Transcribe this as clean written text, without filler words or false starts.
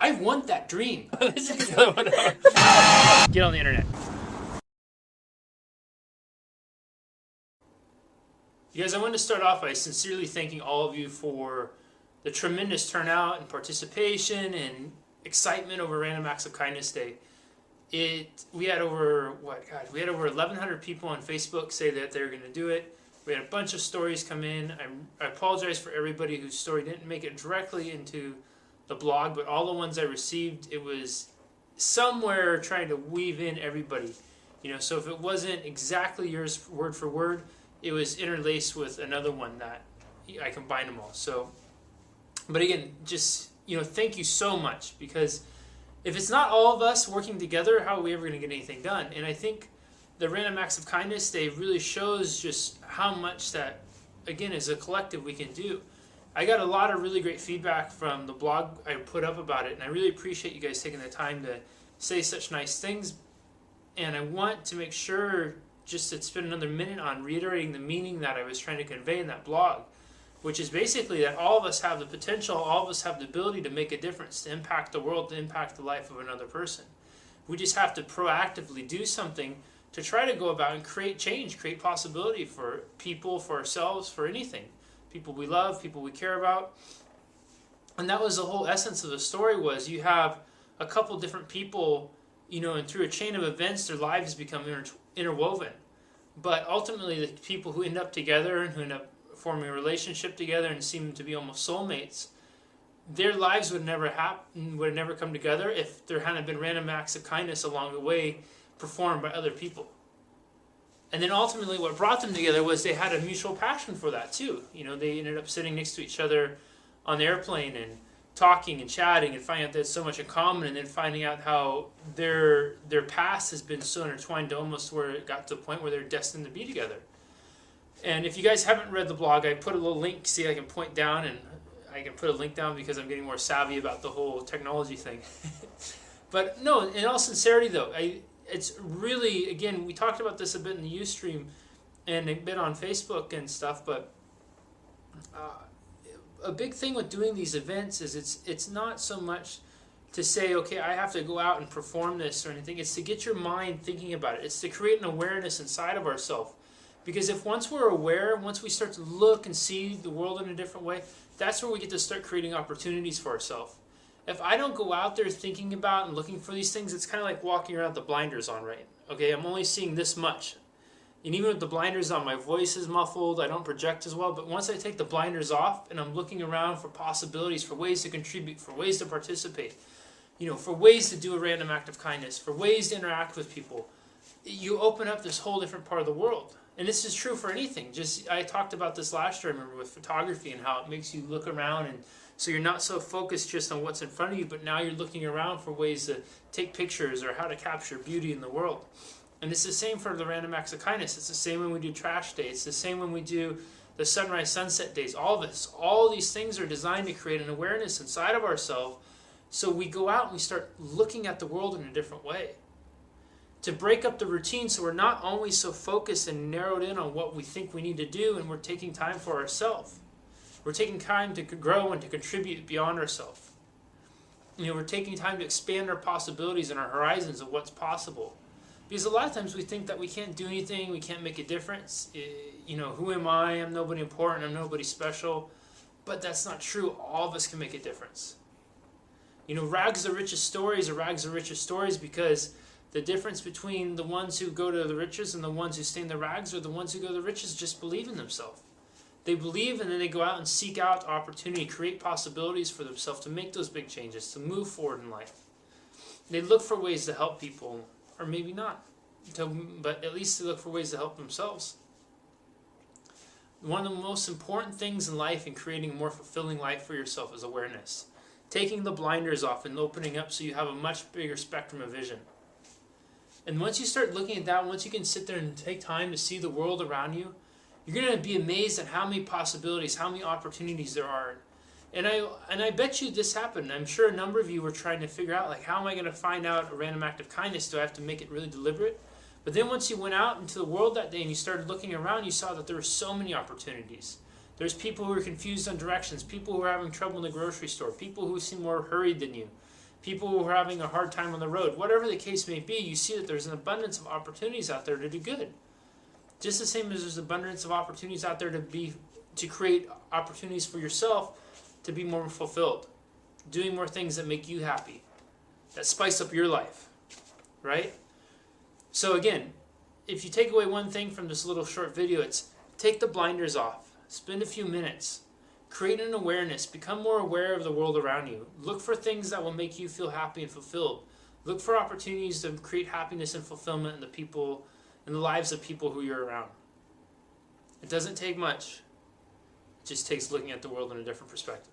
I want that dream. Get on the internet. You guys, I want to start off by sincerely thanking all of you for the tremendous turnout and participation and excitement over Random Acts of Kindness Day. We had over 1,100 people on Facebook say that they were going to do it. We had a bunch of stories come in. I apologize for everybody whose story didn't make it directly into the blog, but all the ones I received, it was somewhere trying to weave in everybody. So if it wasn't exactly yours word for word, it was interlaced with another one that I combined them all. So, but again, just, thank you so much, because if it's not all of us working together, how are we ever going to get anything done? And I think the Random Acts of Kindness Day really shows just how much that, again, as a collective we can do. I got a lot of really great feedback from the blog I put up about it, and I really appreciate you guys taking the time to say such nice things. And I want to make sure just to spend another minute on reiterating the meaning that I was trying to convey in that blog, which is basically that all of us have the potential, all of us have the ability to make a difference, to impact the world, to impact the life of another person. We just have to proactively do something to try to go about and create change, create possibility for people, for ourselves, for anything. People we love, people we care about. And that was the whole essence of the story, was you have a couple different people, and through a chain of events, their lives become interwoven. But ultimately, the people who end up together and who end up forming a relationship together and seem to be almost soulmates, their lives would never come together if there hadn't been random acts of kindness along the way performed by other people. And then ultimately what brought them together was they had a mutual passion for that too. They ended up sitting next to each other on the airplane and talking and chatting and finding out they had so much in common, and then finding out how their past has been so intertwined to almost where it got to the point where they're destined to be together. And if you guys haven't read the blog, I put a little link. See, I can point down, and I can put a link down because I'm getting more savvy about the whole technology thing. But no, in all sincerity though, it's really, again, we talked about this a bit in the Ustream and a bit on Facebook and stuff, but a big thing with doing these events is it's not so much to say, okay, I have to go out and perform this or anything. It's to get your mind thinking about it. It's to create an awareness inside of ourselves. Because if once we're aware, once we start to look and see the world in a different way, that's where we get to start creating opportunities for ourselves. If I don't go out there thinking about and looking for these things, it's kind of like walking around with the blinders on, right? Okay, I'm only seeing this much. And even with the blinders on, my voice is muffled, I don't project as well. But once I take the blinders off and I'm looking around for possibilities, for ways to contribute, for ways to participate, for ways to do a random act of kindness, for ways to interact with people, you open up this whole different part of the world. And this is true for anything. I talked about this last year, I remember, with photography and how it makes you look around, and so you're not so focused just on what's in front of you, but now you're looking around for ways to take pictures or how to capture beauty in the world. And it's the same for the random acts of kindness. It's the same when we do trash day. It's the same when we do the sunrise sunset days. All these things are designed to create an awareness inside of ourselves, so we go out and we start looking at the world in a different way. To break up the routine, so we're not always so focused and narrowed in on what we think we need to do, and we're taking time for ourselves. We're taking time to grow and to contribute beyond ourselves. We're taking time to expand our possibilities and our horizons of what's possible. Because a lot of times we think that we can't do anything, we can't make a difference. Who am I? I'm nobody important, I'm nobody special. But that's not true. All of us can make a difference. Rags to riches stories are rags to riches stories because the difference between the ones who go to the riches and the ones who stay in the rags are the ones who go to the riches just believe in themselves. They believe, and then they go out and seek out opportunity, create possibilities for themselves to make those big changes, to move forward in life. They look for ways to help people, or maybe not, but at least they look for ways to help themselves. One of the most important things in life and creating a more fulfilling life for yourself is awareness. Taking the blinders off and opening up so you have a much bigger spectrum of vision. And once you start looking at that, once you can sit there and take time to see the world around you, you're going to be amazed at how many possibilities, how many opportunities there are. And I bet you this happened. I'm sure a number of you were trying to figure out, how am I going to find out a random act of kindness? Do I have to make it really deliberate? But then once you went out into the world that day and you started looking around, you saw that there were so many opportunities. There's people who are confused on directions, people who are having trouble in the grocery store, people who seem more hurried than you, people who are having a hard time on the road. Whatever the case may be, you see that there's an abundance of opportunities out there to do good. Just the same as there's an abundance of opportunities out there to create opportunities for yourself to be more fulfilled, doing more things that make you happy, that spice up your life, right? So again, if you take away one thing from this little short video, it's take the blinders off, spend a few minutes, create an awareness, become more aware of the world around you. Look for things that will make you feel happy and fulfilled. Look for opportunities to create happiness and fulfillment in the lives of people who you're around. It doesn't take much. It just takes looking at the world in a different perspective.